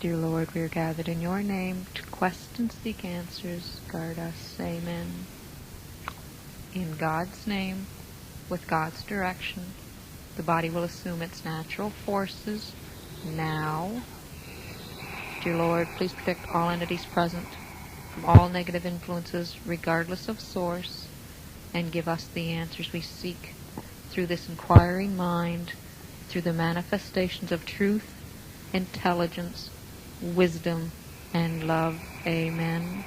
Dear Lord, we are gathered in your name to quest and seek answers. Guard us. Amen. In God's name, with God's direction, the body will assume its natural forces now. Dear Lord, please protect all entities present from all negative influences, regardless of source, and give us the answers we seek through this inquiring mind, through the manifestations of truth, intelligence, wisdom, and love. Amen.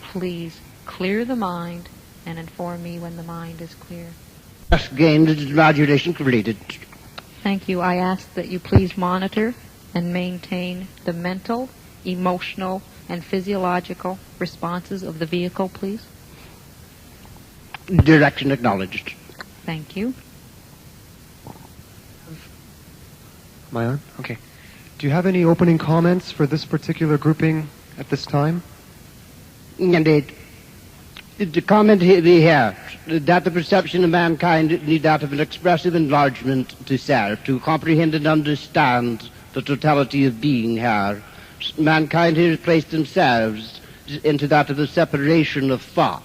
Please clear the mind and inform me when the mind is clear. Just gained modulation completed. Thank you. I ask that you please monitor and maintain the mental, emotional, and physiological responses of the vehicle, please. Direction acknowledged. Thank you. Am I on? Okay. Do you have any opening comments for this particular grouping at this time? Indeed. The comment here we have that the perception of mankind need that of an expressive enlargement to self, to comprehend and understand the totality of being here. Mankind here has placed themselves into that of the separation of thought,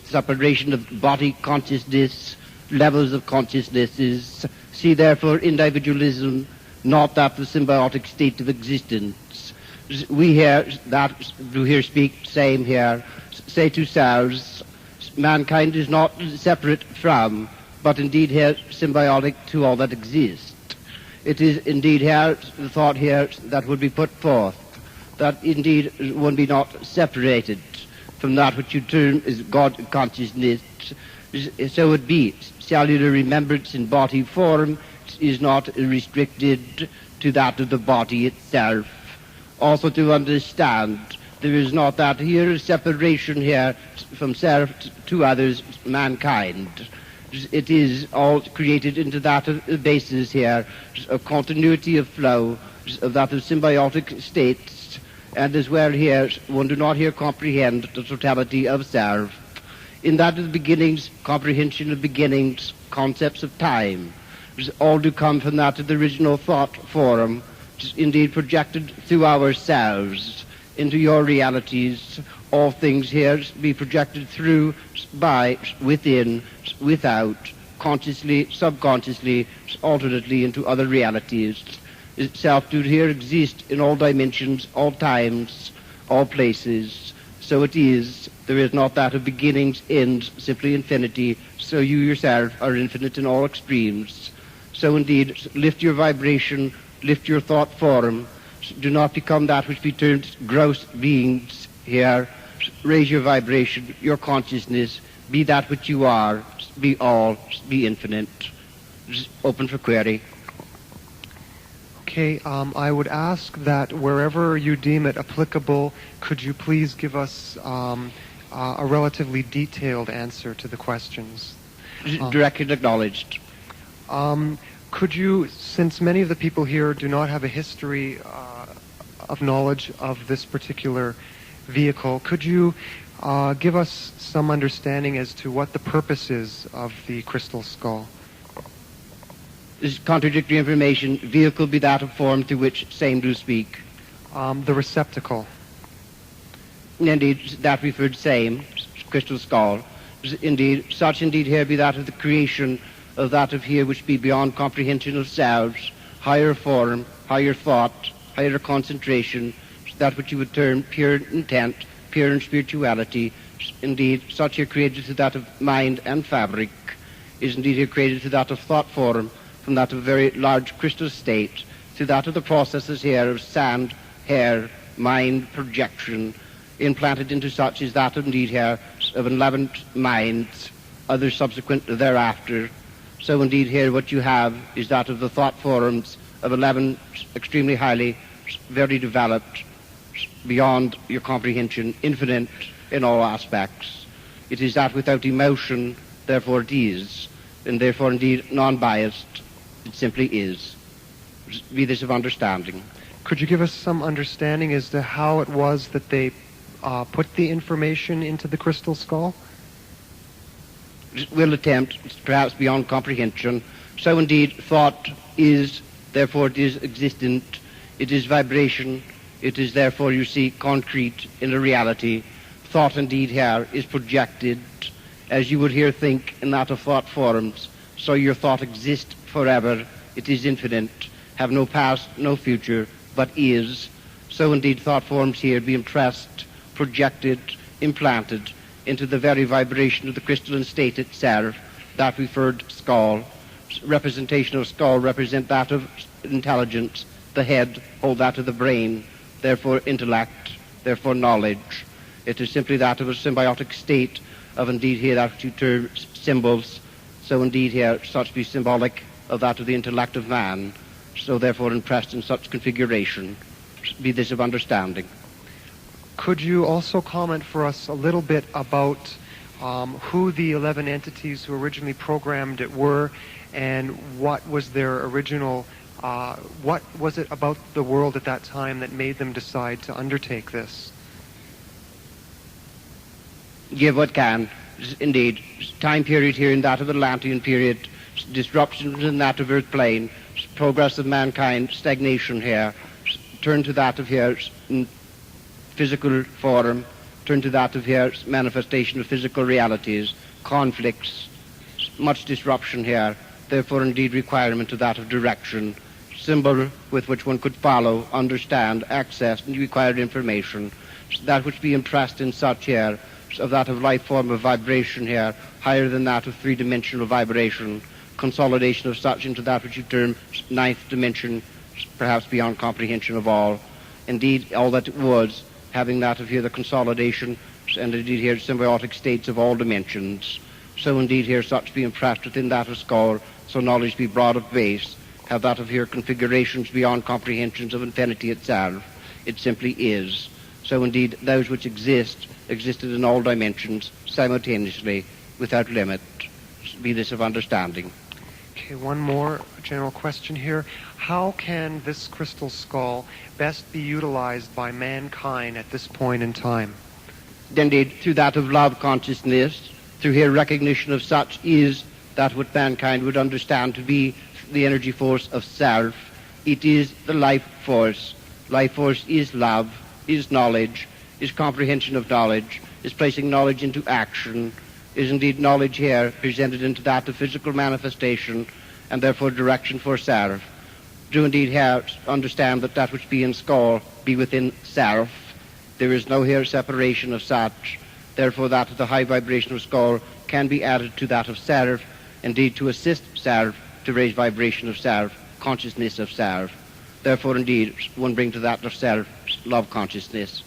separation of body consciousness, levels of consciousnesses. See therefore individualism not that the symbiotic state of existence. We here that do here speak same here, say to selves, mankind is not separate from, but indeed here symbiotic to all that exists. It is indeed here the thought here that would be put forth, that indeed one be not separated from that which you term is God consciousness. So it be. Cellular remembrance in body form is not restricted to that of the body itself. Also to understand there is not that here separation here from self to others, mankind. It is all created into that basis here, a continuity of flow, of that of symbiotic states, and as well here, one do not here comprehend the totality of self. In that of the beginnings, comprehension of beginnings, concepts of time, all do come from that of the original thought form, indeed projected through ourselves into your realities. All things here be projected through, by, within, without, consciously, subconsciously, alternately into other realities. Self do here exist in all dimensions, all times, all places. So it is. There is not that of beginnings, ends, simply infinity. So you yourself are infinite in all extremes. So indeed, lift your vibration, lift your thought form. Do not become that which be termed gross beings here. Raise your vibration, your consciousness. Be that which you are. Be all. Be infinite. Open for query. Okay, I would ask that wherever you deem it applicable, could you please give us a relatively detailed answer to the questions? Directly acknowledged. Could you, since many of the people here do not have a history of knowledge of this particular vehicle, could you give us some understanding as to what the purpose is of the crystal skull? This is contradictory information. Vehicle be that of form through which same do speak. The receptacle. Indeed, that referred same, crystal skull. Indeed, such indeed here be that of the creation of that of here which be beyond comprehension of selves, higher form, higher thought, higher concentration, that which you would term pure intent, pure in spirituality. Indeed, such here created to that of mind and fabric, is indeed here created to that of thought form, from that of a very large crystal state, to that of the processes here of sand, hair, mind, projection, implanted into such is that indeed here of 11 minds, others subsequent thereafter. So indeed here what you have is that of the thought forms of 11 extremely highly, very developed, beyond your comprehension, infinite in all aspects. It is that without emotion, therefore it is, and therefore indeed non-biased. It simply is. Be this of understanding. Could you give us some understanding as to how it was that they put the information into the crystal skull? Will attempt, perhaps beyond comprehension. So indeed thought is, therefore it is existent. It is vibration. It is therefore, you see, concrete in a reality. Thought indeed here is projected, as you would here think in that of thought forms. So your thought exists forever. It is infinite, have no past, no future, but is. So indeed thought forms here be impressed, projected, implanted into the very vibration of the crystalline state itself, that referred skull. Representation of skull represent that of intelligence. The head hold that of the brain, therefore intellect, therefore knowledge. It is simply that of a symbiotic state of indeed here that which you term symbols. So indeed here such be symbolic of that of the intellect of man. So therefore impressed in such configuration be this of understanding. Could you also comment for us a little bit about who the 11 entities who originally programmed it were, and what was their original, what was it about the world at that time that made them decide to undertake this? Give what can. Indeed, time period here in that of the Atlantean period, disruptions in that of earth plane, progress of mankind, stagnation here, turn to that of here in physical form, turn to that of here manifestation of physical realities, conflicts, much disruption here, therefore indeed requirement of that of direction, symbol with which one could follow, understand, access, and required information, that which be impressed in such here, of that of life form of vibration here, higher than that of three-dimensional vibration, consolidation of such into that which you term ninth dimension, perhaps beyond comprehension of all. Indeed, all that it was, having that of here the consolidation, and indeed here symbiotic states of all dimensions. So indeed here such be impressed within that of skull, so knowledge be broad of base, have that of here configurations beyond comprehensions of infinity itself. It simply is. So indeed those which existed in all dimensions simultaneously, without limit. Be this of understanding. Okay, one more general question here. How can this crystal skull best be utilized by mankind at this point in time? Indeed, through that of love consciousness, through here recognition of such is that what mankind would understand to be the energy force of self. It is the life force. Life force is love, is knowledge, is comprehension of knowledge, is placing knowledge into action, is indeed knowledge here presented into that of physical manifestation, and therefore direction for self. Do indeed here understand that that which be in skull be within self. There is no here separation of such. Therefore that of the high vibration of skull can be added to that of self, indeed to assist self to raise vibration of self, consciousness of self. Therefore indeed one bring to that of self love consciousness.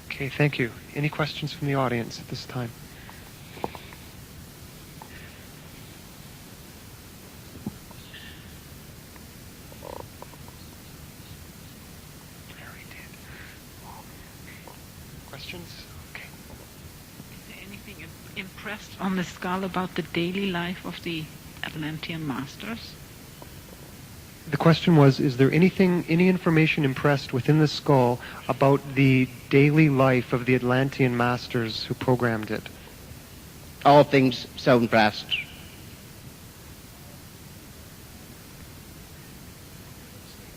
Okay, thank you. Any questions from the audience at this time? Questions? Okay. Is there anything impressed on the skull about the daily life of the Atlantean masters? The question was, is there any information impressed within the skull about the daily life of the Atlantean masters who programmed it? All things so impressed.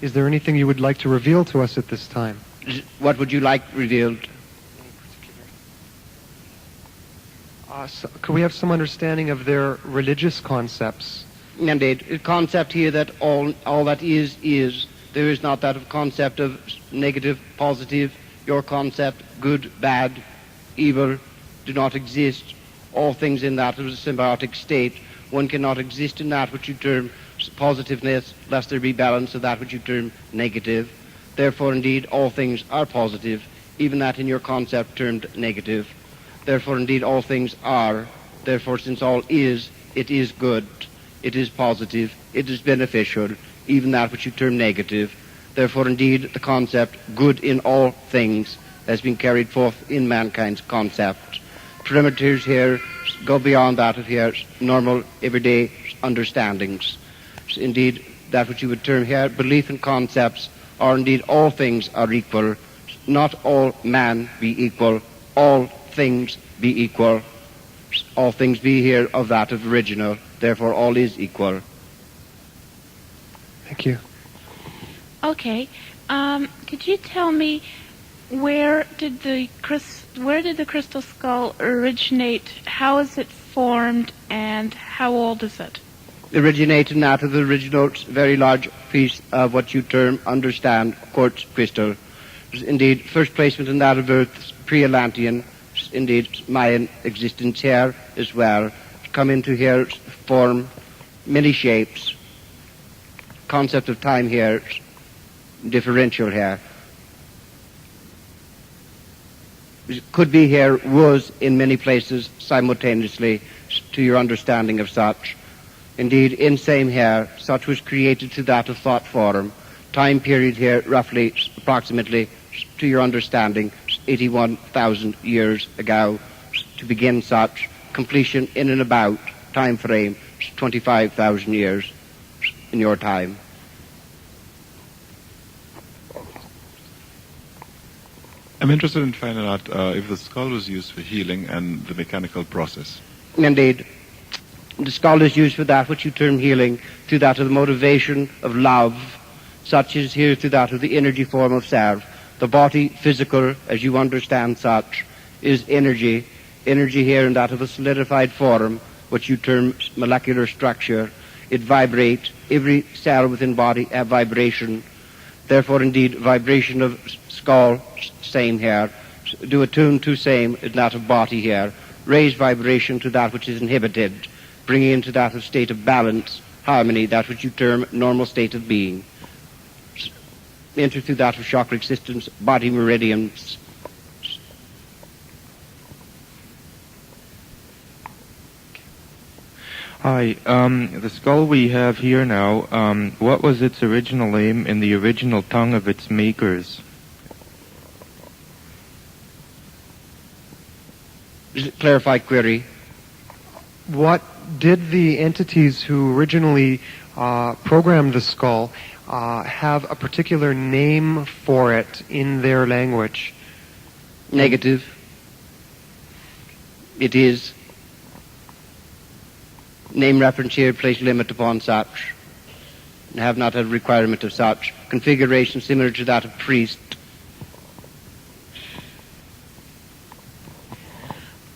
Is there anything you would like to reveal to us at this time? What would you like revealed? Could we have some understanding of their religious concepts? Indeed, a concept here that all that is. There is not that of concept of negative, positive. Your concept, good, bad, evil, do not exist. All things in that is a symbiotic state. One cannot exist in that which you term positiveness, lest there be balance of that which you term negative. Therefore, indeed, all things are positive, even that in your concept termed negative. Therefore, indeed, all things are. Therefore, since all is, it is good. It is positive, it is beneficial, even that which you term negative. Therefore, indeed, the concept, good in all things, has been carried forth in mankind's concept. Perimeters here go beyond that of here normal, everyday understandings. So indeed, that which you would term here belief in concepts, or indeed all things are equal. Not all man be equal, all things be equal. All things be here of that of original. Therefore, all is equal. Thank you. Okay. Could you tell me where did the crystal skull originate? How is it formed, and how old is it? Originated out of the original very large piece of what you term understand quartz crystal. Indeed, first placement in that of Earth's pre-Atlantean, indeed Mayan existence here as well. Come into here, form many shapes. Concept of time here, differential here. Could be here, was in many places simultaneously to your understanding of such. Indeed, in same here, such was created to that of thought form. Time period here, roughly, approximately, to your understanding, 81,000 years ago, to begin such. Completion in and about, time frame, 25,000 years in your time. I'm interested in finding out if the skull was used for healing and the mechanical process. Indeed. The skull is used for that which you term healing, to that of the motivation of love, such as here to that of the energy form of self. The body, physical, as you understand such, is energy. Energy here in that of a solidified form, which you term molecular structure. It vibrates. Every cell within body have vibration. Therefore, indeed, vibration of skull, same here. Do attune to same in that of body here. Raise vibration to that which is inhibited, bringing into that of state of balance, harmony, that which you term normal state of being. Enter through that of chakra existence, body meridians. Hi, the skull we have here now, what was its original aim in the original tongue of its makers? Clarify query. What did the entities who originally programmed the skull have a particular name for it in their language? Negative. It is. Name reference here, place limit upon such. Have not a requirement of such. Configuration similar to that of priest.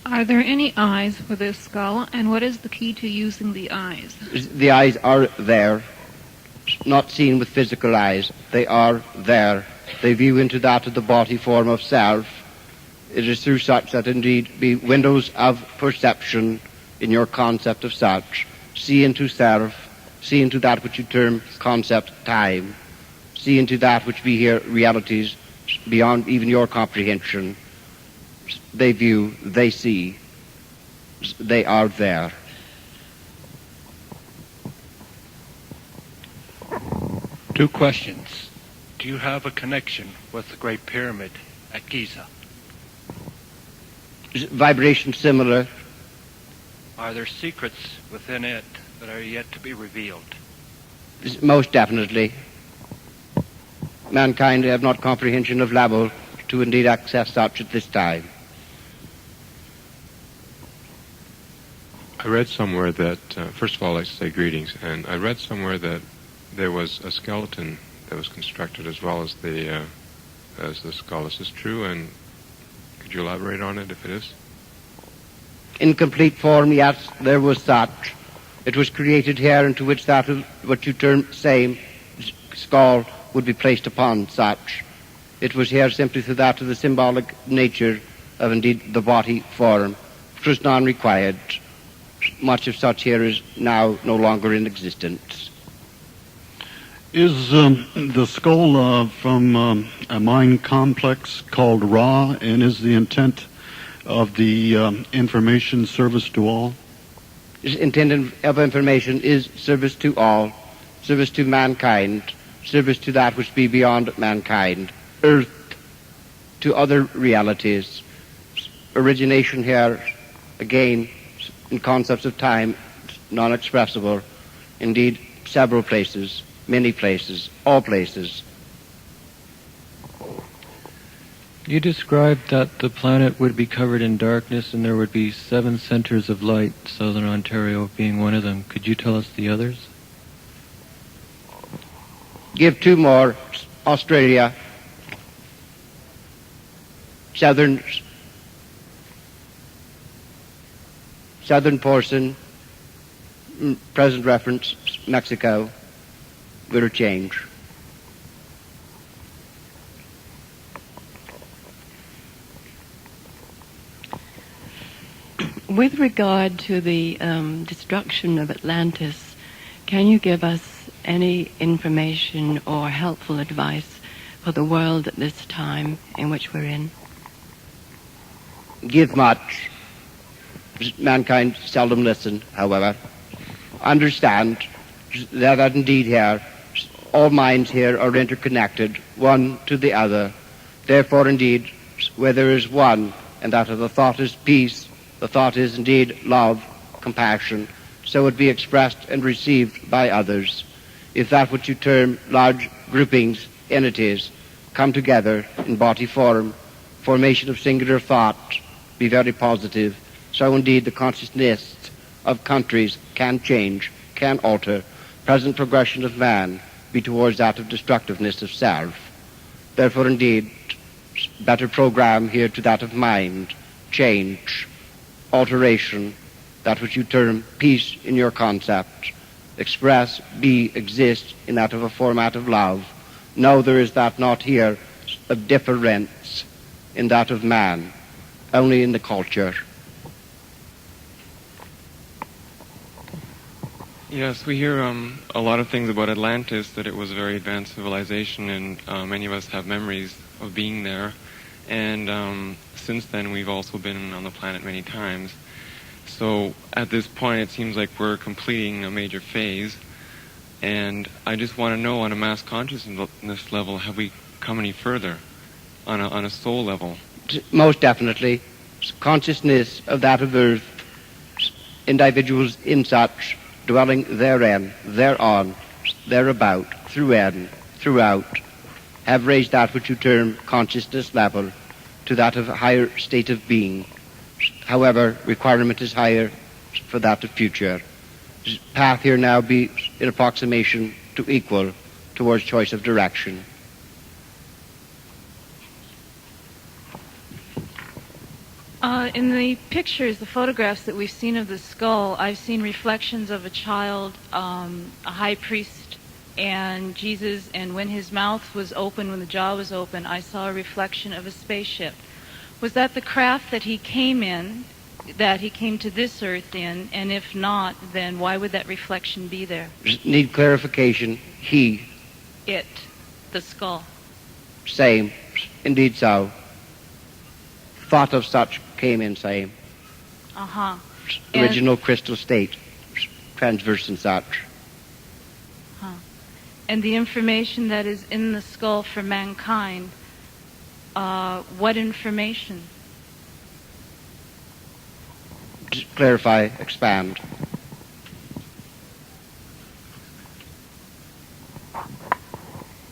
Are there any eyes for this skull, and what is the key to using the eyes? The eyes are there, not seen with physical eyes. They are there. They view into that of the body form of self. It is through such that indeed be windows of perception in your concept of such. See into self, see into that which you term concept time. See into that which be here realities beyond even your comprehension. They view, they see, they are there. Two questions. Do you have a connection with the Great Pyramid at Giza? Vibration similar. Are there secrets within it that are yet to be revealed? Most definitely. Mankind have not comprehension of level to indeed access such at this time. I read somewhere that, first of all, I'd like to say greetings, and I read somewhere that there was a skeleton that was constructed as well as the skull. Is this true, and could you elaborate on it if it is? In complete form, yes, there was such. It was created here into which that what you term same skull would be placed upon such. It was here simply through that of the symbolic nature of indeed the body form. It was non-required. Much of such here is now no longer in existence. Is the skull from a mine complex called Ra, and is the intent of the information service to all? Intent of information is service to all, service to mankind, service to that which be beyond mankind, earth, to other realities. Origination here, again, in concepts of time, non-expressible, indeed, several places, many places, all places. You described that the planet would be covered in darkness and there would be 7 centers of light, Southern Ontario being one of them. Could you tell us the others? give two more: Australia, southern portion, present reference, Mexico, will change. With regard to the destruction of Atlantis, can you give us any information or helpful advice for the world at this time in which we're in? Give much. Mankind seldom listen, however. Understand that indeed here, all minds here are interconnected, one to the other. Therefore, indeed, where there is one, and that of the thought is peace, the thought is indeed love, compassion, so it be expressed and received by others. If that which you term large groupings, entities, come together in body form, formation of singular thought, be very positive, so indeed the consciousness of countries can change, can alter, present progression of man be towards that of destructiveness of self. Therefore, indeed, better program here to that of mind, change, alteration, that which you term peace in your concept, express, be, exist in that of a format of love. No, there is that not here of difference in that of man, only in the culture. Yes, we hear a lot of things about Atlantis, that it was a very advanced civilization, and many of us have memories of being there. And since then, we've also been on the planet many times. So at this point, it seems like we're completing a major phase. And I just want to know, on a mass consciousness level, have we come any further on a soul level? Most definitely. Consciousness of that of earth, individuals in such, dwelling therein, thereon, thereabout, throughout, have raised that which you term consciousness level to that of a higher state of being. However, requirement is higher for that of future. Path here now be in approximation to equal towards choice of direction. In the pictures, the photographs that we've seen of the skull, I've seen reflections of a child, a high priest, and Jesus, and when his mouth was open, when the jaw was open, I saw a reflection of a spaceship. Was that the craft that he came in, that he came to this earth in, and if not, then why would that reflection be there? Need clarification. He. It. The skull. Same. Indeed so. Thought of such came in same. Uh-huh. Original crystal state. Transverse and such. And the information that is in the skull for mankind, what information? Just clarify, expand.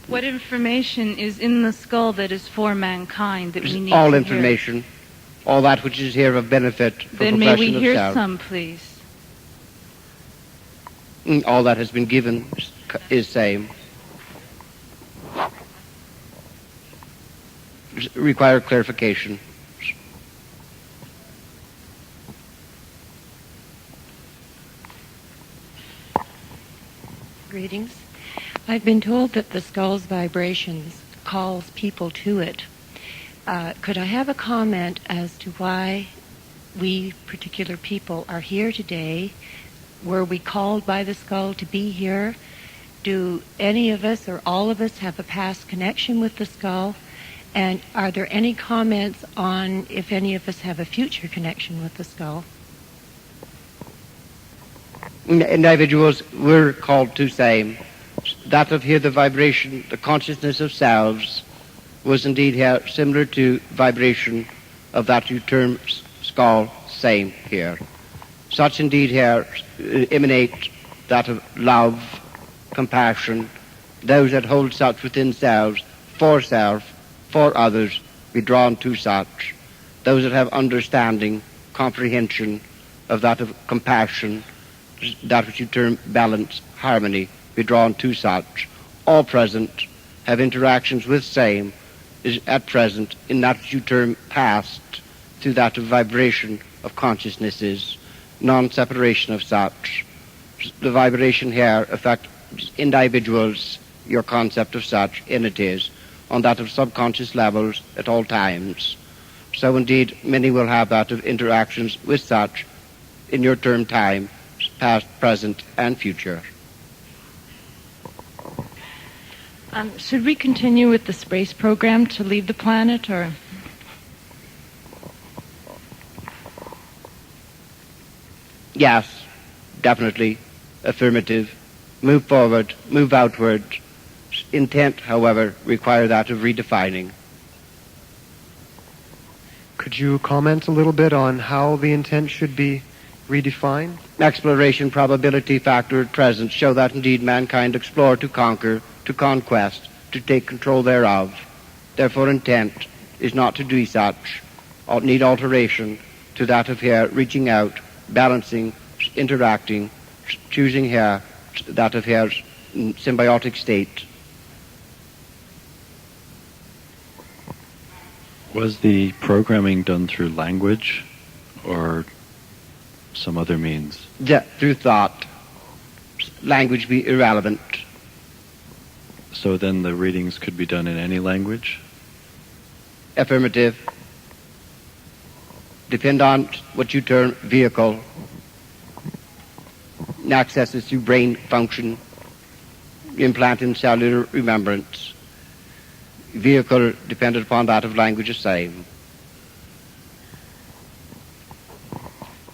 What information is in the skull that is for mankind that we need all to information, hear? All that which is here of benefit for then may we of hear self. some, please? All that has been given is same. Require clarification. Greetings. I've been told that the skull's vibrations calls people to it. Could I have a comment as to why we particular people are here today? Were we called by the skull to be here? Do any of us or all of us have a past connection with the skull? And are there any comments on if any of us have a future connection with the skull? Individuals were called to same. That of here the vibration, the consciousness of selves, was indeed here similar to vibration of that you term skull, same here. Such indeed here emanate that of love, compassion, those that hold such within selves, for others, be drawn to such. Those that have understanding, comprehension of that of compassion, that which you term balance, harmony, be drawn to such. all present have interactions with same is at present in that which you term past through that of vibration of consciousnesses, non-separation of such. The vibration here affects individuals, your concept of such entities, on that of subconscious levels at all times. So indeed, many will have that of interactions with such in your term time, past, present, and future. Should we continue with the space program to leave the planet, or? Yes, definitely, affirmative. Move forward, move outward. Intent, however, require that of redefining. Could you comment a little bit on how the intent should be redefined? Exploration probability factor at present show that indeed mankind explore to conquer, to conquest, to take control thereof. Therefore intent is not to do such, need alteration to that of here, reaching out, balancing, interacting, choosing here, that of here, symbiotic state. Was the programming done through language or some other means? Yeah, through thought. Language be irrelevant. So then the readings could be done in any language? Affirmative. Depend on what you term vehicle. Accesses through brain function, implant in cellular remembrance. Vehicle dependent upon that of language the same.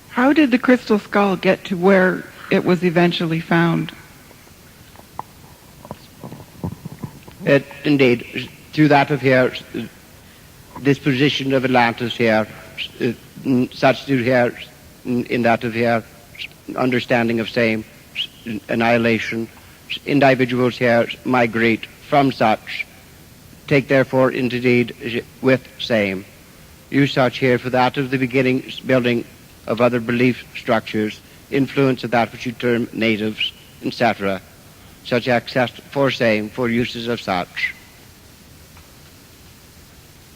How did the crystal skull get to where it was eventually found? Indeed, through that of here, this position of Atlantis here, such to here, in that of here, understanding of same, annihilation, individuals here migrate from such, take therefore indeed with same. Use such here for that of the beginning building of other belief structures, influence of that which you term natives, etc. Such access for same, for uses of such.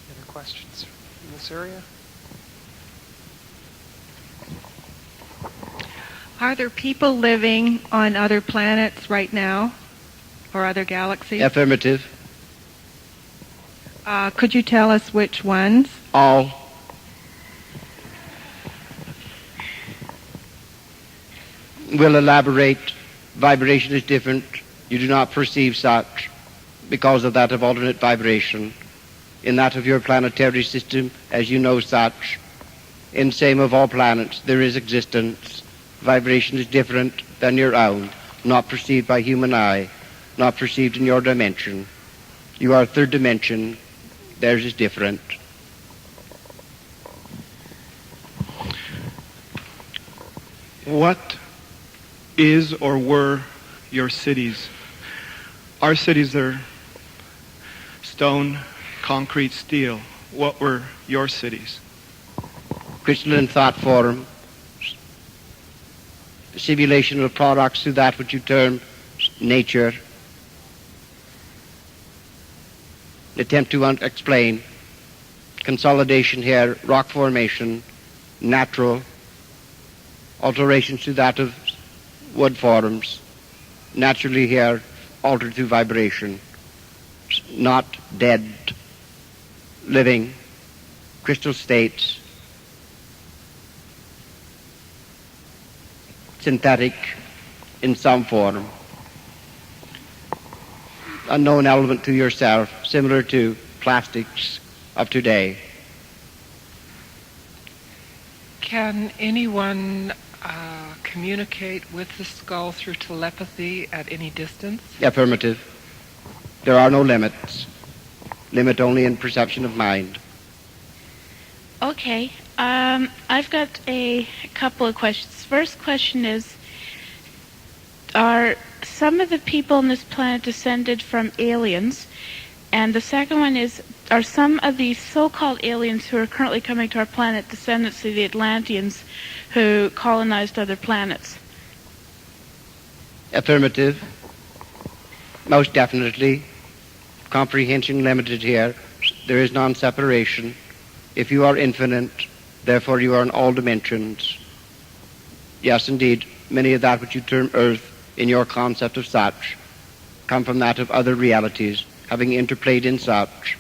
Any other questions in this area? Are there people living on other planets right now, or other galaxies? Affirmative. Could you tell us which ones? All. We'll elaborate. Vibration is different. You do not perceive such because of that of alternate vibration. In that of your planetary system, as you know such, in same of all planets, there is existence. Vibration is different than your own, not perceived by human eye, not perceived in your dimension. You are third dimension. Theirs is different. What is or were your cities? Our cities are stone, concrete, steel. What were your cities? Crystalline thought form, simulation of products through that which you term nature. Attempt to explain. Consolidation here, rock formation, natural, alterations to that of wood forms, naturally here, altered through vibration, not dead, living, crystal states, synthetic in some form, unknown element to yourself, similar to plastics of today. Can anyone communicate with the skull through telepathy at any distance? Affirmative. There are no limits. Limit only in perception of mind. Okay. I've got a couple of questions. First question is, are some of the people on this planet descended from aliens? And the second one is, are some of the so-called aliens who are currently coming to our planet descendants of the Atlanteans who colonized other planets? Affirmative. Most definitely, comprehension limited here. There is non-separation. If you are infinite, therefore you are in all dimensions. Yes, indeed, many of that which you term earth in your concept of such come from that of other realities, having interplayed in such.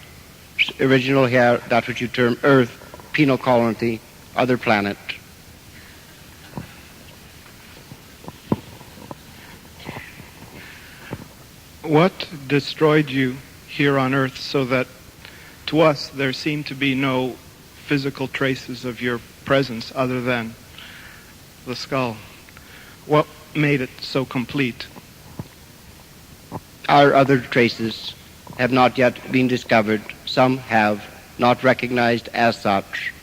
Original here, that which you term earth, penal colony, other planet. What destroyed you here on earth so that to us there seem to be no physical traces of your presence other than the skull? What made it so complete? Our other traces have not yet been discovered. Some have, not recognized as such.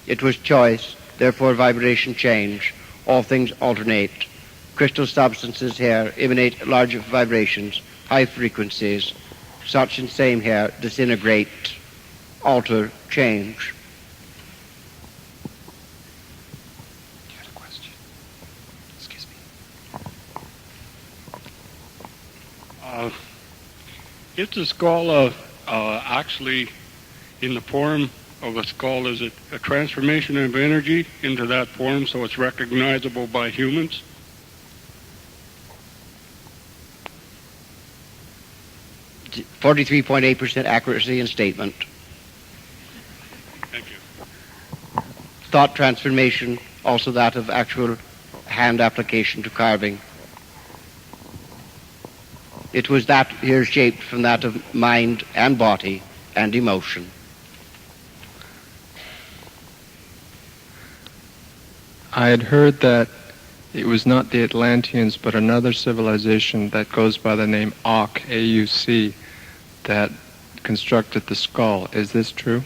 It was choice, therefore vibration change. All things alternate. Crystal substances here emanate larger vibrations, high frequencies. Such and same here disintegrate, alter, change. You had a question? Excuse me. If the skull actually, in the form of a skull, is it a transformation of energy into that form so it's recognizable by humans? 43.8% accuracy in statement. Thank you. Thought transformation, also that of actual hand application to carving. It was that here shaped from that of mind and body and emotion. I had heard that it was not the Atlanteans but another civilization that goes by the name Auk, A-U-C, that constructed the skull. Is this true?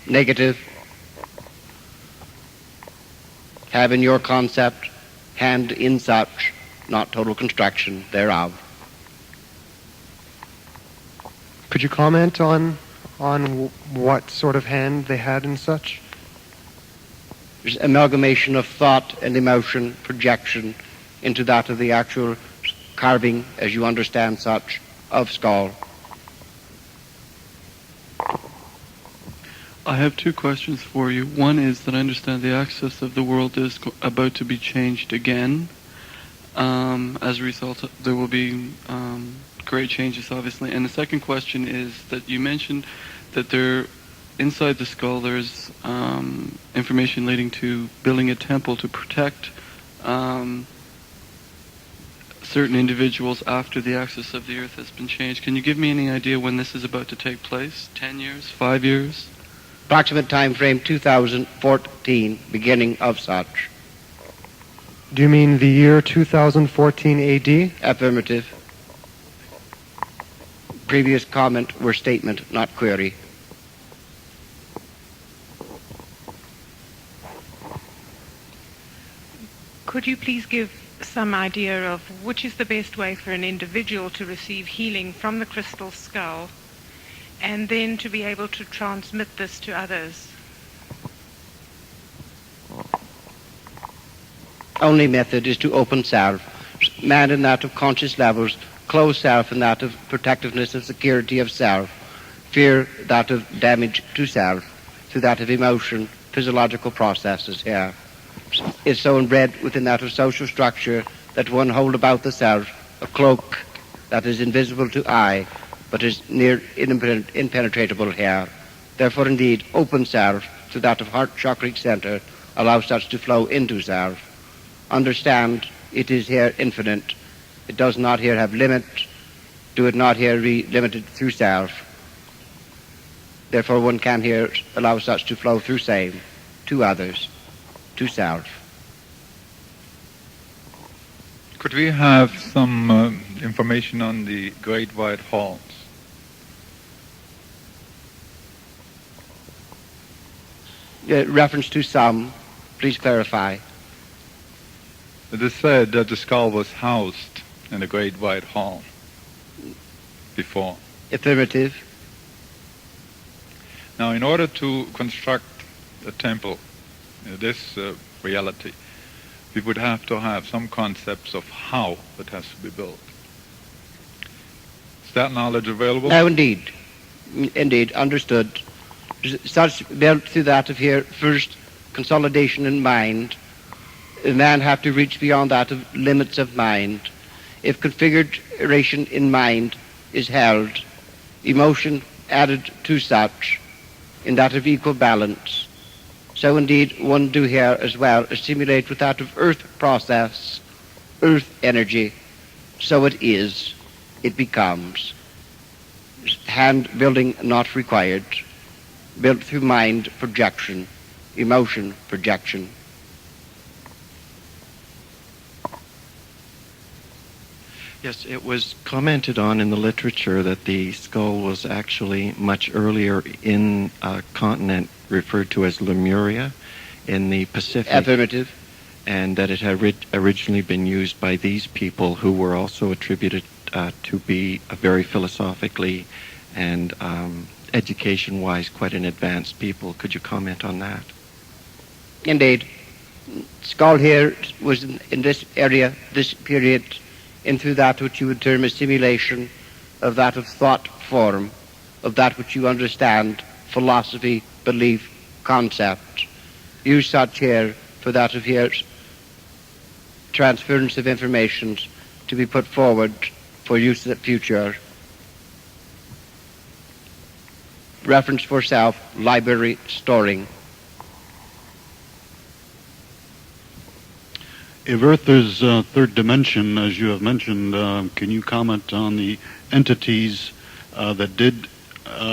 Negative. Have in your concept, hand in such, not total construction thereof. Could you comment on what sort of hand they had and such? There's amalgamation of thought and emotion, projection into that of the actual carving, as you understand such, of skull. I have two questions for you. One is that I understand the axis of the world is about to be changed again. As a result, there will be great changes, obviously. And the second question is that you mentioned that inside the skull there's information leading to building a temple to protect certain individuals after the axis of the earth has been changed. Can you give me any idea when this is about to take place? 10 years? 5 years? Approximate time frame 2014, beginning of such. Do you mean the year 2014 AD? Affirmative. Previous comment were statement, not query. Could you please give some idea of which is the best way for an individual to receive healing from the crystal skull and then to be able to transmit this to others? Only method is to open self. Man in that of conscious levels, closed self in that of protectiveness and security of self, fear that of damage to self, through that of emotion, physiological processes here. Is so inbred within that of social structure that one hold about the self a cloak that is invisible to eye, but is near impenetrable here. Therefore, indeed, open self to that of heart chakra center, allow such to flow into self. Understand, it is here infinite. It does not here have limit. Do it not here be limited through self. Therefore, one can here allow such to flow through same, to others, to self. Could we have some information on the Great White Halls? Reference to some, please clarify. It is said that the skull was housed in the Great White Hall before. Affirmative. Now, in order to construct a temple, this reality, we would have to have some concepts of how it has to be built. Is that knowledge available? No, indeed. Indeed, understood. Such built through that of here, first consolidation in mind. Man have to reach beyond that of limits of mind. If configuration in mind is held, emotion added to such, in that of equal balance, so indeed one do here as well assimilate with that of earth process, earth energy, so it is, it becomes. Hand building not required, built through mind projection, emotion projection. Yes, it was commented on in the literature that the skull was actually much earlier in a continent referred to as Lemuria in the Pacific. Affirmative. And that it had originally been used by these people who were also attributed to be very philosophically and education-wise quite an advanced people. Could you comment on that? Indeed. Skull here was in this area, this period, into that which you would term assimilation of that of thought form, of that which you understand, philosophy, belief, concept. Use such here for that of here transference of information to be put forward for use in the future. Reference for self, library, storing. If Earth is third dimension, as you have mentioned, can you comment on the entities that did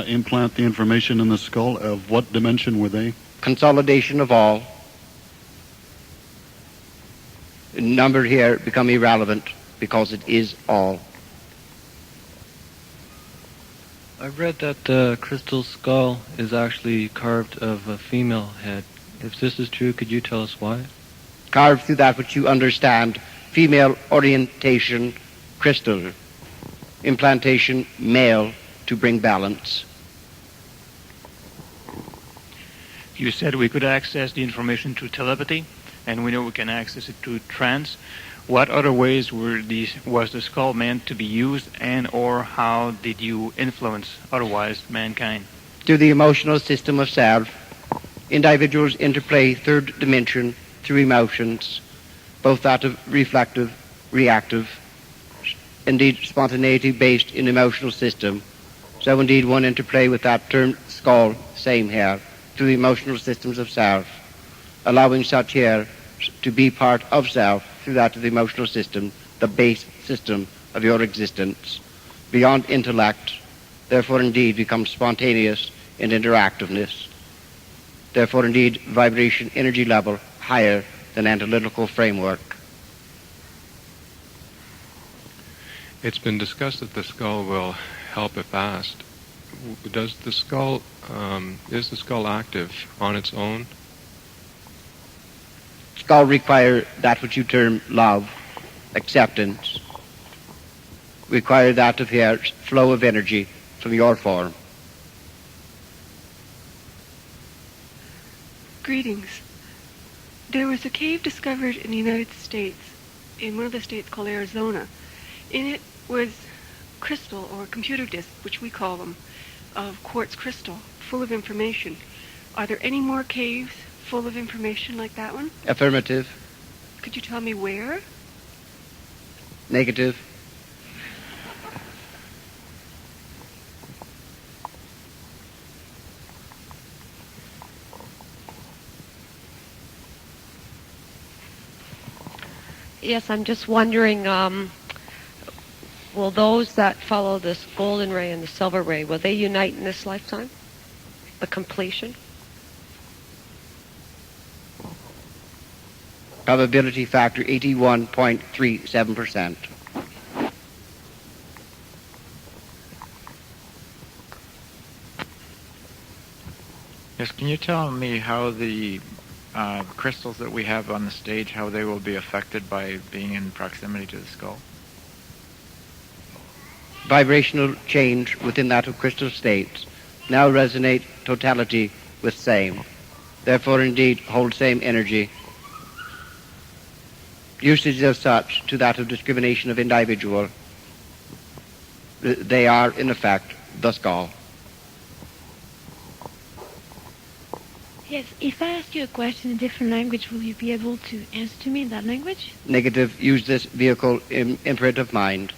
implant the information in the skull? Of what dimension were they? Consolidation of all. Number here become irrelevant because it is all. I read that the crystal skull is actually carved of a female head. If this is true, could you tell us why? Carved through that which you understand, female orientation, crystal, implantation, male, to bring balance. You said we could access the information through telepathy, and we know we can access it through trance. What other ways was the skull meant to be used, and or how did you influence otherwise mankind? Through the emotional system of self, individuals interplay third dimension through emotions, both that of reflective, reactive, indeed spontaneity based in emotional system. So indeed one interplay with that term skull, same here, through the emotional systems of self, allowing such here to be part of self through that of the emotional system, the base system of your existence, beyond intellect, therefore indeed becomes spontaneous in interactiveness, therefore indeed vibration energy level higher than analytical framework. It's been discussed that the skull will help if asked. Is the skull active on its own? Skull require that which you term love, acceptance, require that of here flow of energy from your form. Greetings. There was a cave discovered in the United States, in one of the states called Arizona. In it was crystal, or computer disk, which we call them, of quartz crystal, full of information. Are there any more caves full of information like that one? Affirmative. Could you tell me where? Negative. Yes, I'm just wondering, will those that follow this golden ray and the silver ray, will they unite in this lifetime? The completion? Probability factor 81.37%. Yes, can you tell me how the crystals that we have on the stage, how they will be affected by being in proximity to the skull? Vibrational change within that of crystal states now resonate totality with same. Therefore, indeed, hold same energy. Usage as such to that of discrimination of individual. They are, in effect, the skull. Yes, if I ask you a question in a different language, will you be able to answer to me in that language? Negative. Use this vehicle in imperative mind.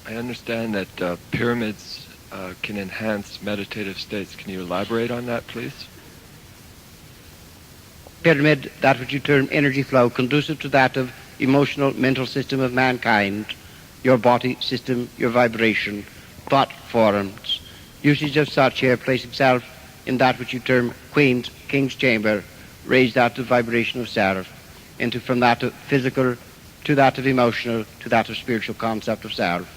I understand that pyramids can enhance meditative states. Can you elaborate on that, please? Pyramid, that which you term energy flow, conducive to that of emotional, mental system of mankind, your body system, your vibration, thought forms. Usage of such here place itself in that which you term Queen's, King's chamber, raised out of vibration of self, into from that of physical to that of emotional to that of spiritual concept of self.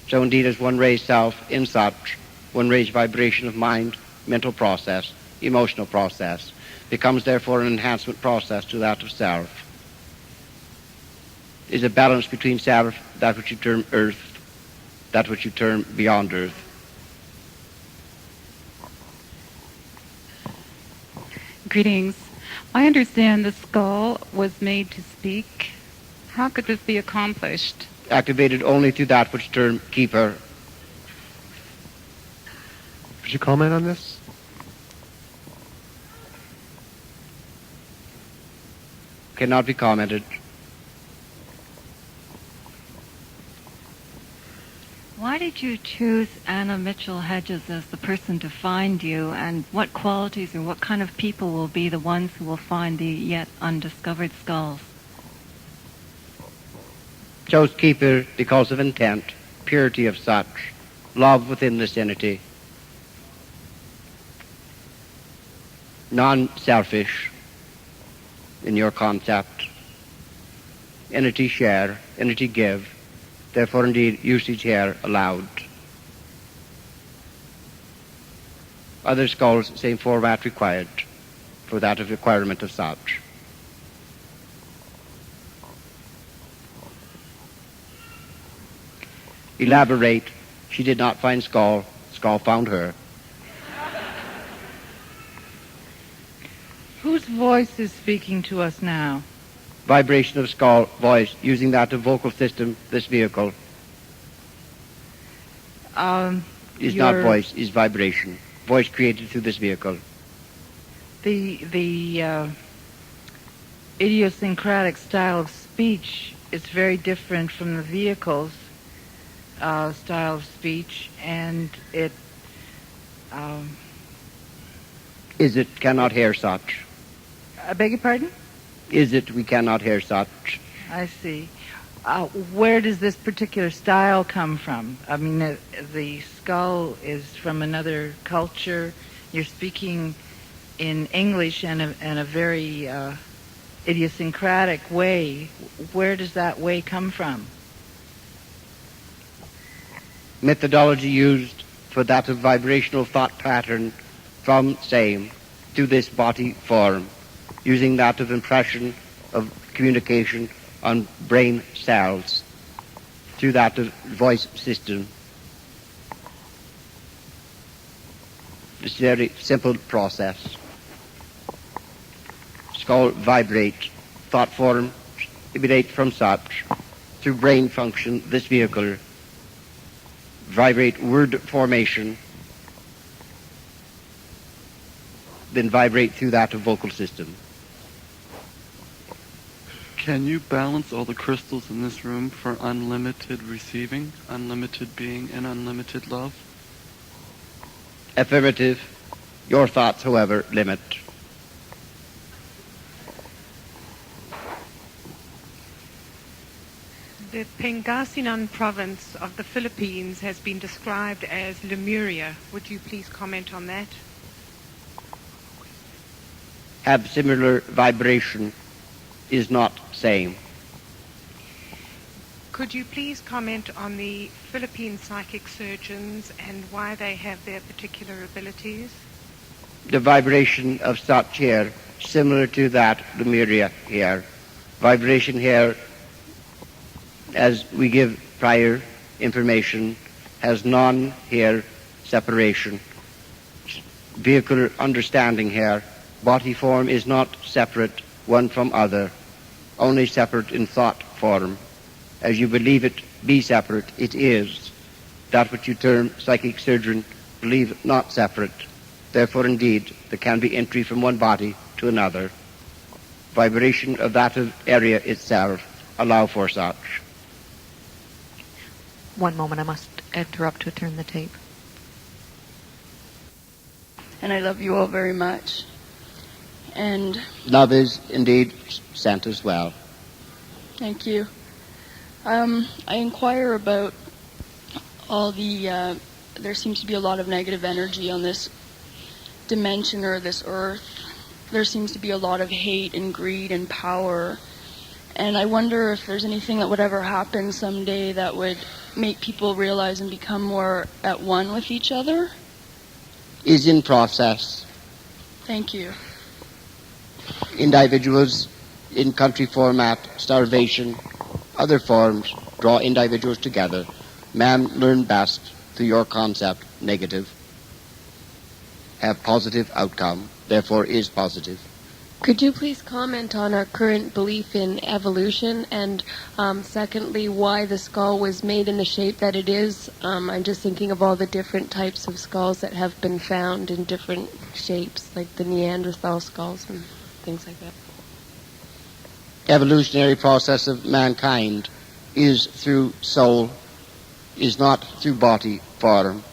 So indeed as one raised self in such, one raised vibration of mind, mental process, emotional process, becomes therefore an enhancement process to that of self. Is a balance between self, that which you term earth, that which you term beyond earth. Greetings. I understand the skull was made to speak. How could this be accomplished? Activated only through that which term keeper. Could you comment on this? Cannot be commented. Why did you choose Anna Mitchell Hedges as the person to find you, and what qualities or what kind of people will be the ones who will find the yet undiscovered skulls? Chose keeper because of intent, purity of such, love within this entity, non-selfish in your concept, entity share, entity give, therefore indeed usage here allowed. Other skulls, same format required for that of requirement of such. Elaborate. She did not find skull. Skull found her. Whose voice is speaking to us now? Vibration of skull, voice, using that of vocal system, this vehicle. Is not voice, is vibration. Voice created through this vehicle. The idiosyncratic style of speech is very different from the vehicle's style of speech, and it Is it cannot hear such? I beg your pardon? Is it we cannot hear such? I see. Where does this particular style come from? I mean, the skull is from another culture. You're speaking in English in a very idiosyncratic way. Where does that way come from? Methodology used for that of vibrational thought pattern from same to this body form, using that of impression of communication on brain cells through that of voice system. It's a very simple process. Skull vibrate, thought form emanate from such through brain function, this vehicle, vibrate word formation, then vibrate through that of vocal system. Can you balance all the crystals in this room for unlimited receiving, unlimited being, and unlimited love? Affirmative. Your thoughts, however, limit. The Pangasinan province of the Philippines has been described as Lemuria. Would you please comment on that? Have similar vibration, is not same. Could you please comment on the Philippine psychic surgeons and why they have their particular abilities? The vibration of such here, similar to that Lemuria here. Vibration here, as we give prior information has non-here separation. Vehicular understanding here, body form is not separate one from other, only separate in thought form. As you believe it be separate, it is. That which you term psychic surgeon believe not separate. Therefore, indeed, there can be entry from one body to another. Vibration of that area itself allow for such. One moment, I must interrupt to turn the tape. And I love you all very much. And love is indeed sent as well. Thank you. I inquire about all the, there seems to be a lot of negative energy on this dimension or this earth. There seems to be a lot of hate and greed and power. And I wonder if there's anything that would ever happen someday that would make people realize and become more at one with each other. Is in process. Thank you. Individuals in country format, starvation, other forms draw individuals together. Man learn best through your concept, negative. Have positive outcome, therefore is positive. Could you please comment on our current belief in evolution, and secondly, why the skull was made in the shape that it is? I'm just thinking of all the different types of skulls that have been found in different shapes, like the Neanderthal skulls and things like that. Evolutionary process of mankind is through soul, is not through body form.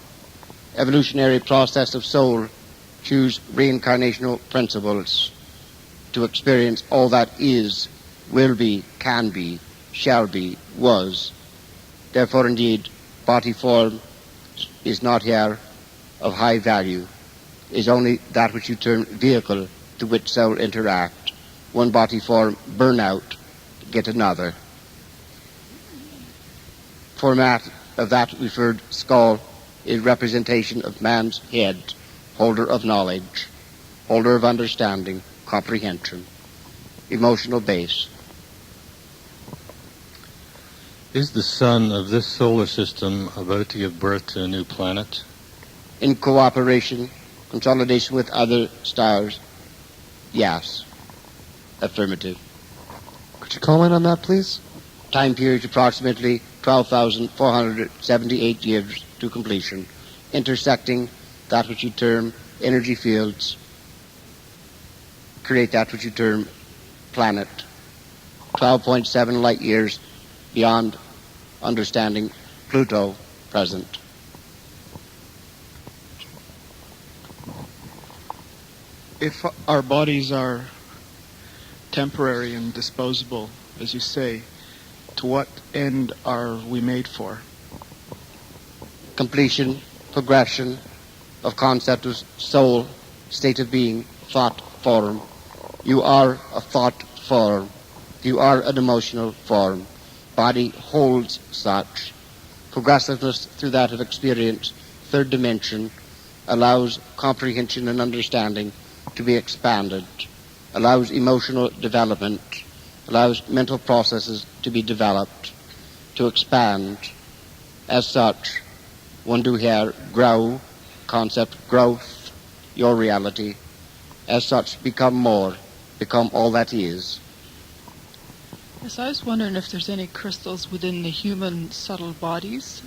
Evolutionary process of soul choose reincarnational principles to experience all that is, will be, can be, shall be, was. Therefore, indeed, body form is not here of high value, is only that which you term vehicle to which soul interact. One body form burn out, get another. Format of that referred skull is representation of man's head, holder of knowledge, holder of understanding, comprehension, emotional base. Is the sun of this solar system about to give birth to a new planet? In cooperation, consolidation with other stars, yes. Affirmative. Could you comment on that, please? Time period approximately 12,478 years to completion, intersecting that which you term energy fields, create that which you term planet. 12.7 light years beyond understanding Pluto present. If our bodies are temporary and disposable, as you say, to what end are we made for? Completion, progression of concept of soul, state of being, thought form. You are a thought form. You are an emotional form. Body holds such. Progressiveness through that of experience, third dimension, allows comprehension and understanding to be expanded, allows emotional development, allows mental processes to be developed, to expand. As such, one do here grow, concept growth, your reality. As such, become more, become all that is. Yes, I was wondering if there's any crystals within the human subtle bodies.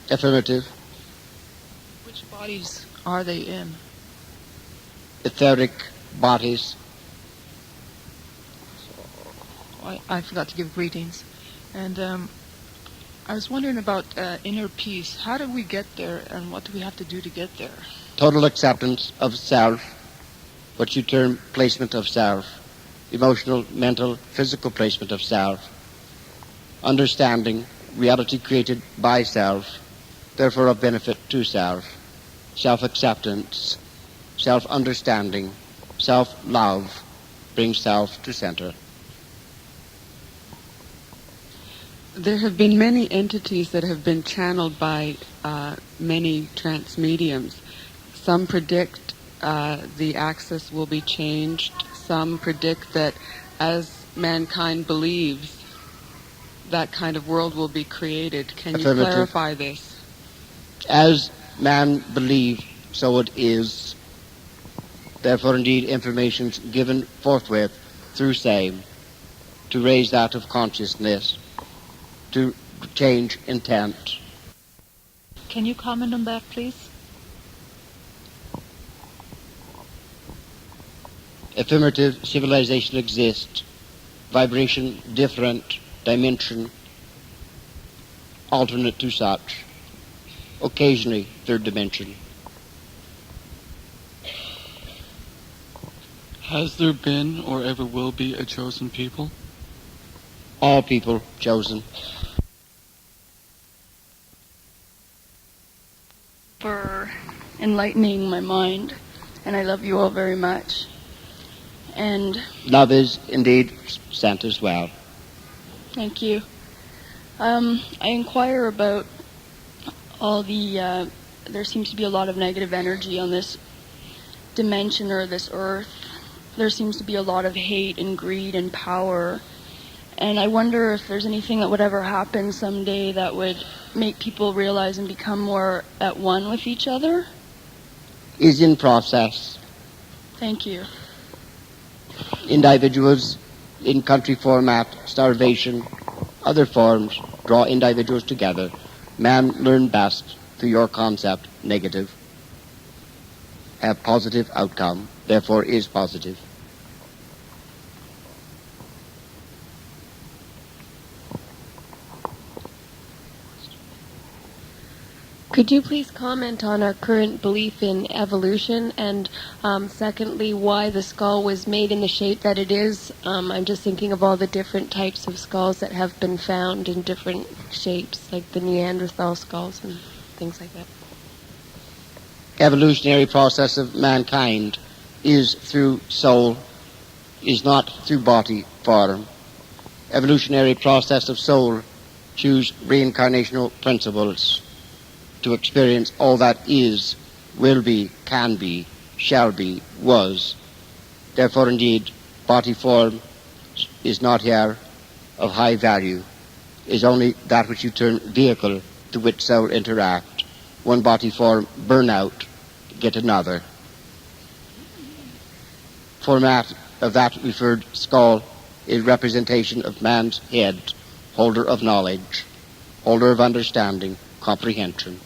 Affirmative. Which bodies are they in? Etheric bodies. I forgot to give greetings. And I was wondering about inner peace. How do we get there, and what do we have to do to get there? Total acceptance of self, what you term placement of self, emotional, mental, physical placement of self, understanding reality created by self, therefore of benefit to self, self-acceptance, self-understanding, self-love brings self to center. There have been many entities that have been channeled by many trance mediums. Some predict the axis will be changed. Some predict that as mankind believes, that kind of world will be created. Can you Affirmative. clarify this? As man believe, so it is. Therefore, indeed, information's given forthwith through same to raise that of consciousness, to change intent. Can you comment on that, please? Affirmative civilization exists. Vibration different, dimension alternate to such. Occasionally third dimension. Has there been or ever will be a chosen people? All people chosen. For enlightening my mind, and I love you all very much. And Love is indeed sent as well. thank you. I inquire about all the, there seems to be a lot of negative energy on this dimension or this earth. There seems to be a lot of hate and greed and power. And I wonder if there's anything that would ever happen someday that would make people realize and become more at one with each other. Is in process. Thank you. Individuals in country format, starvation, other forms draw individuals together. Man learn best through your concept, negative. Have positive outcome, therefore is positive. Could you please comment on our current belief in evolution, and secondly, why the skull was made in the shape that it is? I'm just thinking of all the different types of skulls that have been found in different shapes, like the Neanderthal skulls and things like that. Evolutionary process of mankind is through soul, is not through body form. Evolutionary process of soul choose reincarnational principles to experience all that is, will be, can be, shall be, was. Therefore, indeed, body form is not here of high value, is only that which you term vehicle to which soul interact. One body form burn out, get another. Format of that referred skull is representation of man's head, holder of knowledge, holder of understanding, comprehension,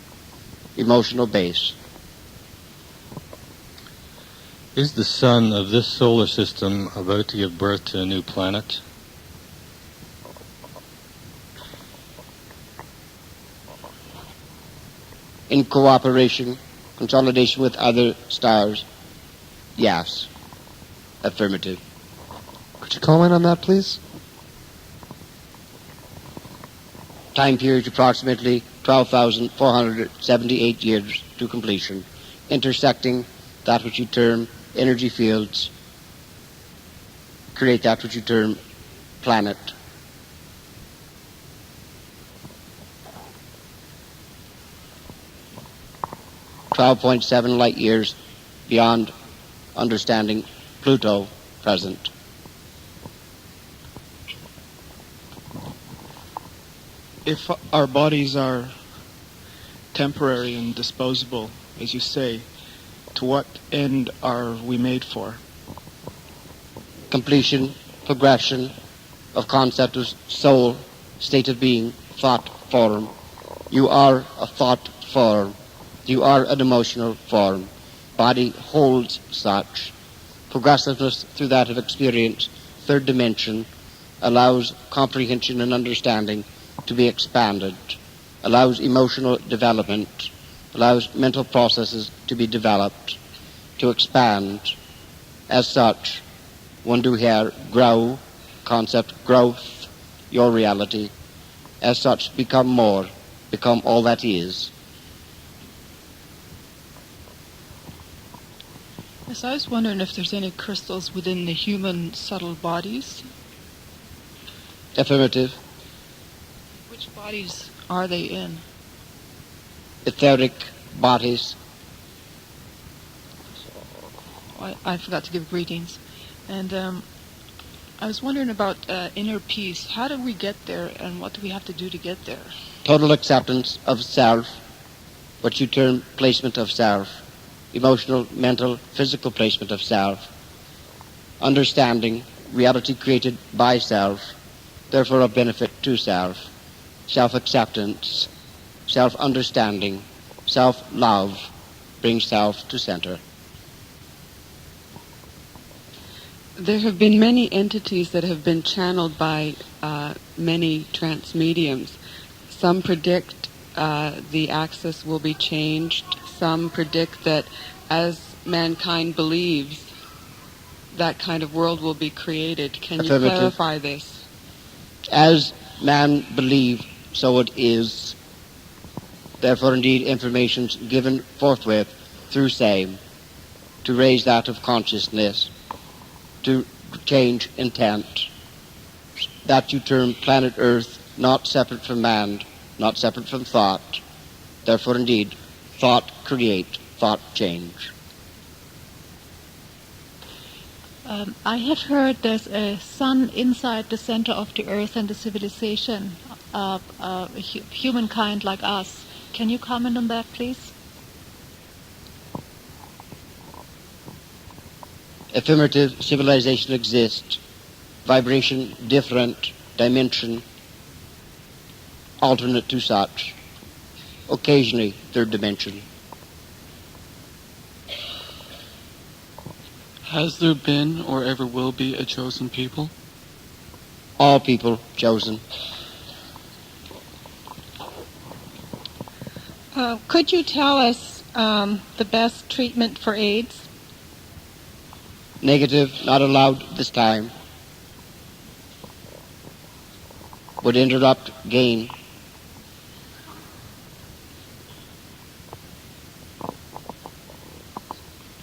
emotional base. Is the sun of this solar system about to give birth to a new planet? In cooperation, consolidation with other stars, yes. Affirmative. Could you comment on that, please? Time period approximately 12,478 years to completion, intersecting that which you term energy fields, create that which you term planet. .7 light years beyond understanding Pluto present. If our bodies are temporary and disposable, as you say, to what end are we made for? Completion, progression of concept of soul, state of being, thought form. You are a thought form. You are an emotional form. Body holds such. Progressiveness through that of experience, third dimension, allows comprehension and understanding to be expanded, allows emotional development, allows mental processes to be developed, to expand. As such, one do here grow, concept growth, your reality. As such, become more, become all that is. Yes, I was wondering if there's any crystals within the human subtle bodies. Affirmative. Which bodies are they in? Etheric bodies. I forgot to give greetings. And I was wondering about inner peace. How do we get there, and what do we have to do to get there? Total acceptance of self, what you term placement of self, emotional, mental, physical placement of self, understanding reality created by self, therefore of benefit to self, self-acceptance, self-understanding, self-love brings self to center. There have been many entities that have been channeled by many trance mediums. Some predict the axis will be changed. Some predict that as mankind believes, that kind of world will be created. Can you clarify this? As man believe, so it is. Therefore, indeed, information's given forthwith through same to raise that of consciousness, to change intent. That you term planet Earth, not separate from man, not separate from thought. Therefore, indeed, thought create, thought change. I have heard there's a sun inside the center of the Earth and the civilization of humankind like us. Can you comment on that, please? Affirmative civilization exists. Vibration different, dimension alternate to such. Occasionally third dimension. Has there been or ever will be a chosen people? All people chosen. Could you tell us the best treatment for AIDS? Negative, not allowed this time. Would interrupt gain.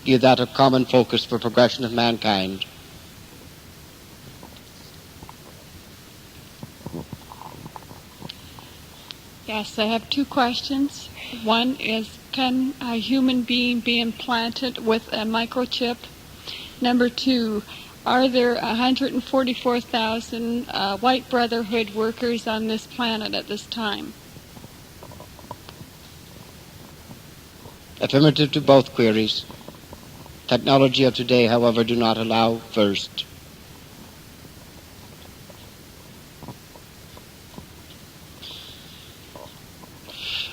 Give that a common focus for progression of mankind. Yes, I have two questions. One is, can a human being be implanted with a microchip? Number two, are there 144,000 White Brotherhood workers on this planet at this time? Affirmative to both queries. Technology of today, however, do not allow first.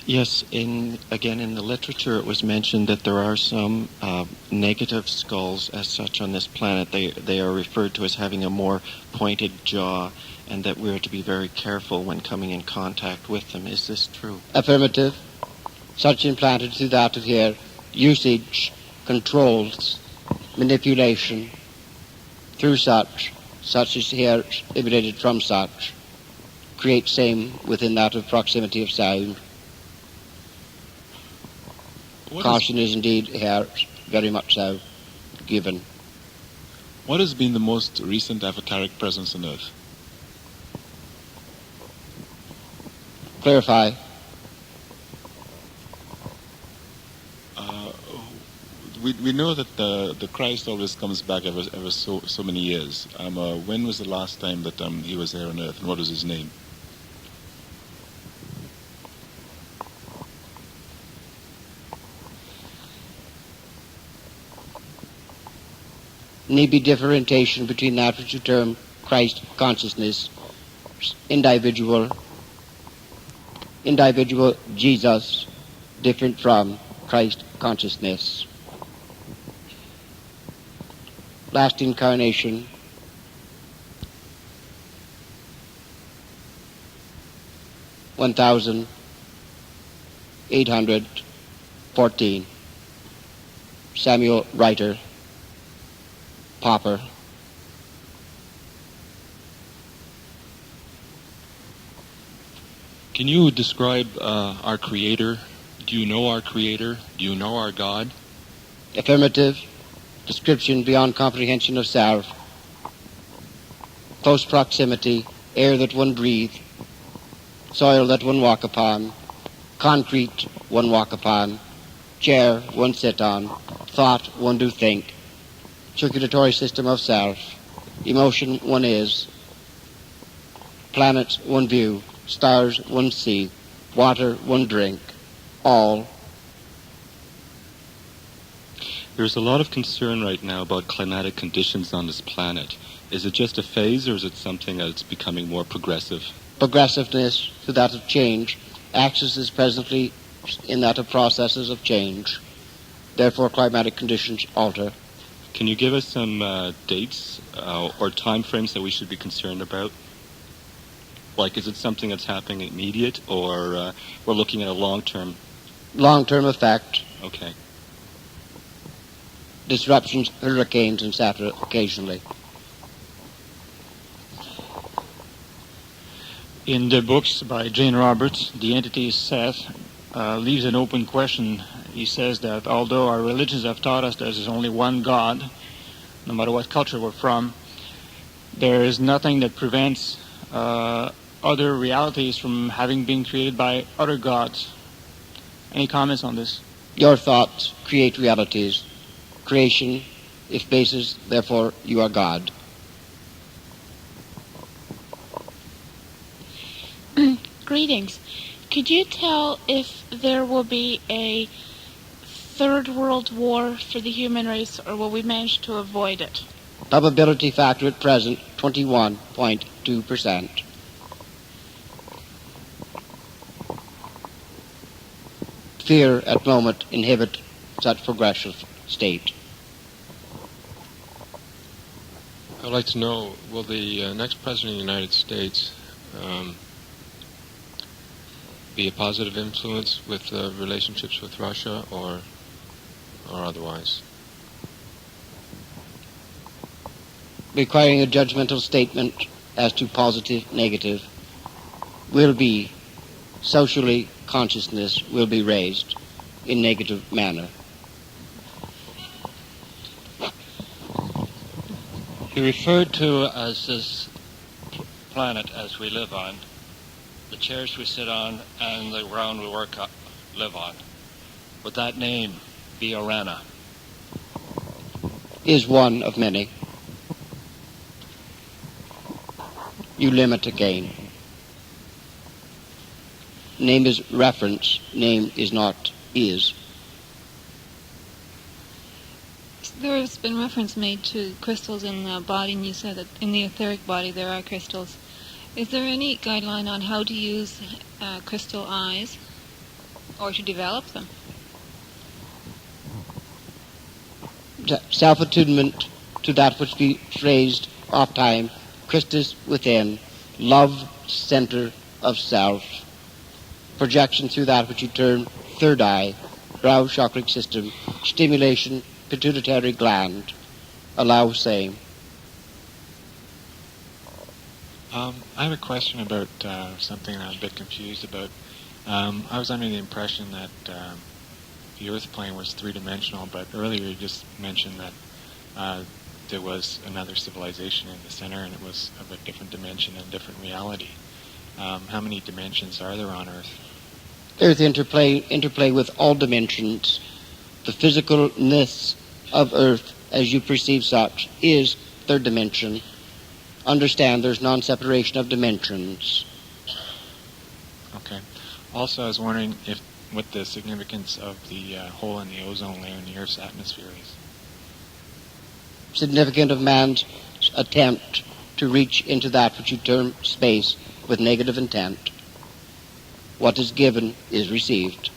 Yes, again in the literature it was mentioned that there are some negative skulls as such on this planet. They are referred to as having a more pointed jaw, and that we are to be very careful when coming in contact with them. Is this true? Affirmative. Such implanted through that of here, usage, controls, manipulation, through such as here emanated from such, create same within that of proximity of sound. Caution is indeed here very much so given. What has been the most recent avataric presence on Earth? Clarify. We know that the Christ always comes back ever so many years. When was the last time that he was here on Earth, and what was his name? Need be differentiation between that which you term Christ consciousness, individual Jesus, different from Christ consciousness. Last incarnation, $1,814. Samuel Reiter, Popper. Can you describe our Creator? Do you know our Creator? Do you know our God? Affirmative. Description beyond comprehension of self. Close proximity, air that one breathes, soil that one walk upon, concrete one walk upon, chair one sit on, thought one do think, circulatory system of self, Emotion one is, planets one view, stars one see, water one drink, all. There's a lot of concern right now about climatic conditions on this planet. Is it just a phase, or is it something that's becoming more progressive? Progressiveness to that of change. Axis is presently in that of processes of change. Therefore, climatic conditions alter. Can you give us some dates or time frames that we should be concerned about? Like, is it something that's happening immediate, or we're looking at a long-term? Long-term effect. Okay. Disruptions, hurricanes, etc. occasionally. In the books by Jane Roberts, The Entity Seth leaves an open question. He says that although our religions have taught us there's only one God, no matter what culture we're from, there is nothing that prevents other realities from having been created by other gods. Any comments on this? Your thoughts create realities. Creation, if basis, therefore you are God. Greetings. Could you tell if there will be a third world war for the human race, or will we manage to avoid it? Probability factor at present, 21.2%. Fear at moment inhibit such progressive state. I'd like to know, will the next President of the United States be a positive influence with relationships with Russia, or otherwise? Requiring a judgmental statement as to positive, negative, will be socially consciousness will be raised in negative manner. You referred to as this planet as we live on, the chairs we sit on and the ground we live on. Would that name be Orana? Is one of many. You limit again. Name is reference, name is not is. There has been reference made to crystals in the body, and you said that in the etheric body there are crystals. Is there any guideline on how to use crystal eyes, or to develop them? Self-attunement to that which be phrased oft time, Christus within, love, center of self, projection through that which you term third eye, brow chakric system, stimulation, pituitary gland, allow same. I have a question about something I was a bit confused about. I was under the impression that the Earth plane was three-dimensional, but earlier you just mentioned that there was another civilization in the center, and it was of a different dimension and different reality. How many dimensions are there on Earth? Earth interplay with all dimensions. The physicalness of Earth, as you perceive such, is third dimension. Understand there's non-separation of dimensions. Okay. Also, I was wondering what the significance of the hole in the ozone layer in the Earth's atmosphere is. Significant of man's attempt to reach into that which you term space with negative intent. What is given is received.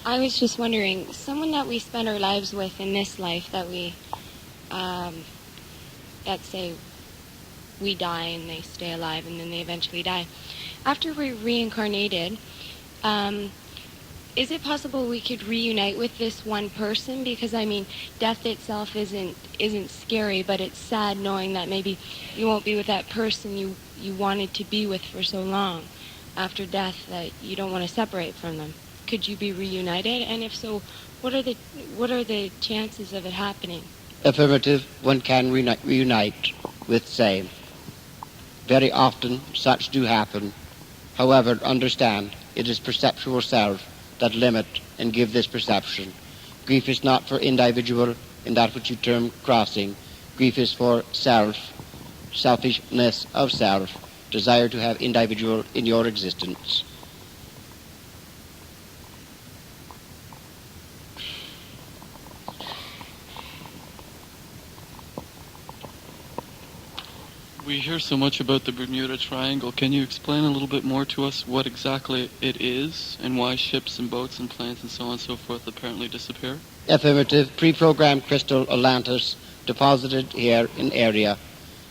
I was just wondering, someone that we spend our lives with in this life, that we, let's say we die and they stay alive and then they eventually die. After we're reincarnated, is it possible we could reunite with this one person? Because, I mean, death itself isn't scary, but it's sad knowing that maybe you won't be with that person you wanted to be with for so long after death, that you don't want to separate from them. Could you be reunited? And if so, what are the chances of it happening? Affirmative, one can reunite with same. Very often such do happen. However, understand, it is perceptual self that limit and give this perception. Grief is not for individual in that which you term crossing. Grief is for self, selfishness of self, desire to have individual in your existence. We hear so much about the Bermuda Triangle. Can you explain a little bit more to us what exactly it is and why ships and boats and planes and so on and so forth apparently disappear? Affirmative. Pre-programmed crystal Atlantis deposited here in area.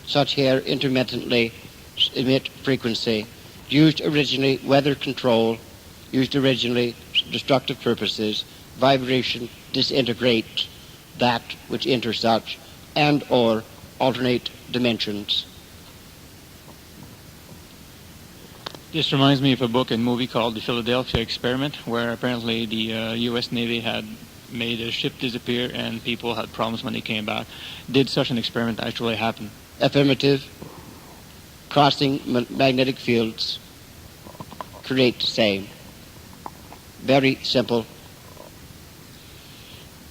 Such here intermittently emit frequency. Used originally weather control. Used originally destructive purposes. Vibration disintegrate that which enter such and or alternate dimensions. This reminds me of a book and movie called The Philadelphia Experiment, where apparently the U.S. Navy had made a ship disappear and people had problems when they came back. Did such an experiment actually happen? Affirmative. Crossing magnetic fields create same. Very simple.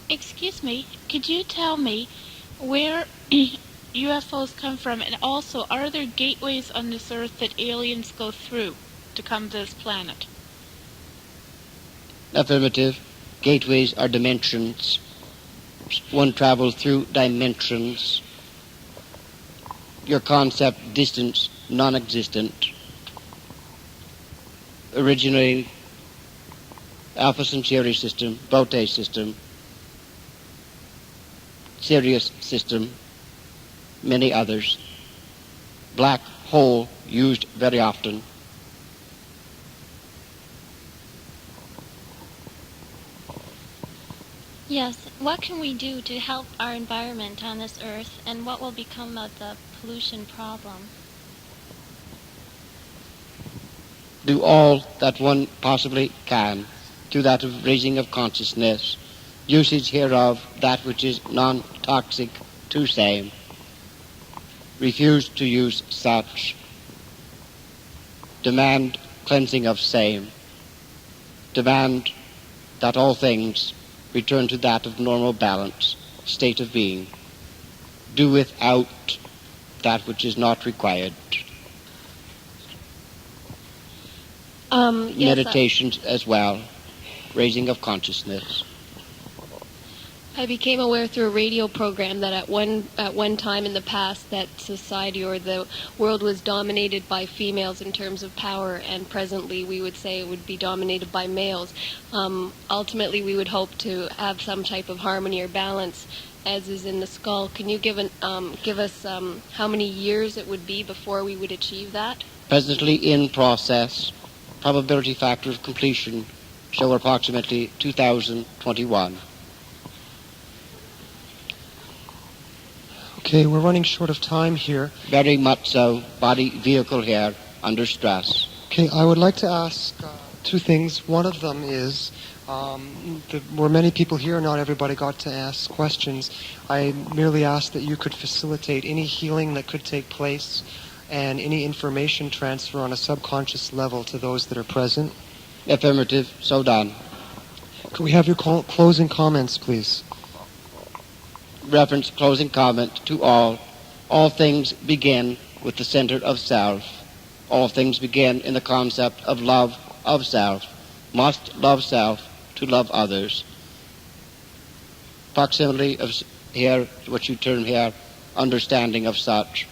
Excuse me, could you tell me where UFOs come from, and also, are there gateways on this earth that aliens go through to come to this planet? Affirmative. Gateways are dimensions. One travels through dimensions. Your concept, distance, non-existent. Originating Alpha Centauri system, Bote system, Sirius system, many others. Black hole used very often. Yes, what can we do to help our environment on this earth, and what will become of the pollution problem? Do all that one possibly can to that of raising of consciousness, usage hereof that which is non-toxic to same. Refuse to use such. Demand cleansing of same. Demand that all things return to that of normal balance, state of being. Do without that which is not required. Yes, Meditations as well, raising of consciousness. I became aware through a radio program that at one time in the past that society or the world was dominated by females in terms of power, and presently we would say it would be dominated by males. Ultimately, we would hope to have some type of harmony or balance, as is in the skull. Can you give us how many years it would be before we would achieve that? Presently in process. Probability factor of completion show approximately 2021. Okay, we're running short of time here. Very much so. Body vehicle here under stress. Okay, I would like to ask two things. One of them is, there were many people here, not everybody got to ask questions. I merely asked that you could facilitate any healing that could take place and any information transfer on a subconscious level to those that are present. Affirmative, so done. Could we have your closing comments, please? Reference closing comment to all. All things begin with the center of self. All things begin in the concept of love of self. Must love self to love others. Proximity of here, what you term here, understanding of such.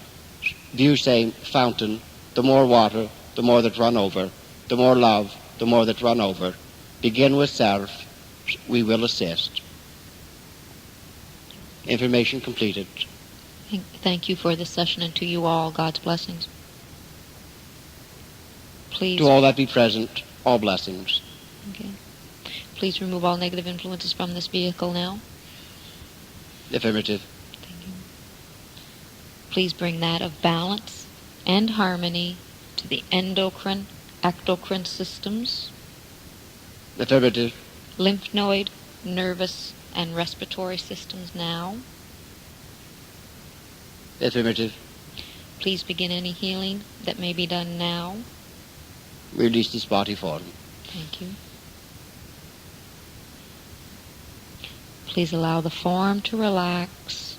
View same fountain, the more water, the more that run over. The more love, the more that run over. Begin with self, we will assist. Information completed. Thank you for this session, and to you all, God's blessings. Please. To all that be present, all blessings. Okay. Please remove all negative influences from this vehicle now. Affirmative. Please bring that of balance and harmony to the endocrine, ectocrine systems. Affirmative. Lymph node, nervous, and respiratory systems now. Affirmative. Please begin any healing that may be done now. Release this body form. Thank you. Please allow the form to relax,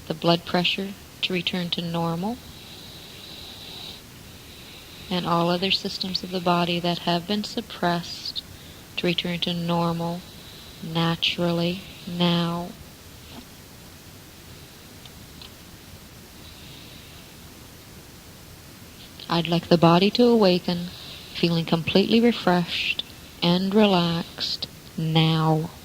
the blood pressure to return to normal, and all other systems of the body that have been suppressed to return to normal naturally now. I'd like the body to awaken, feeling completely refreshed and relaxed now.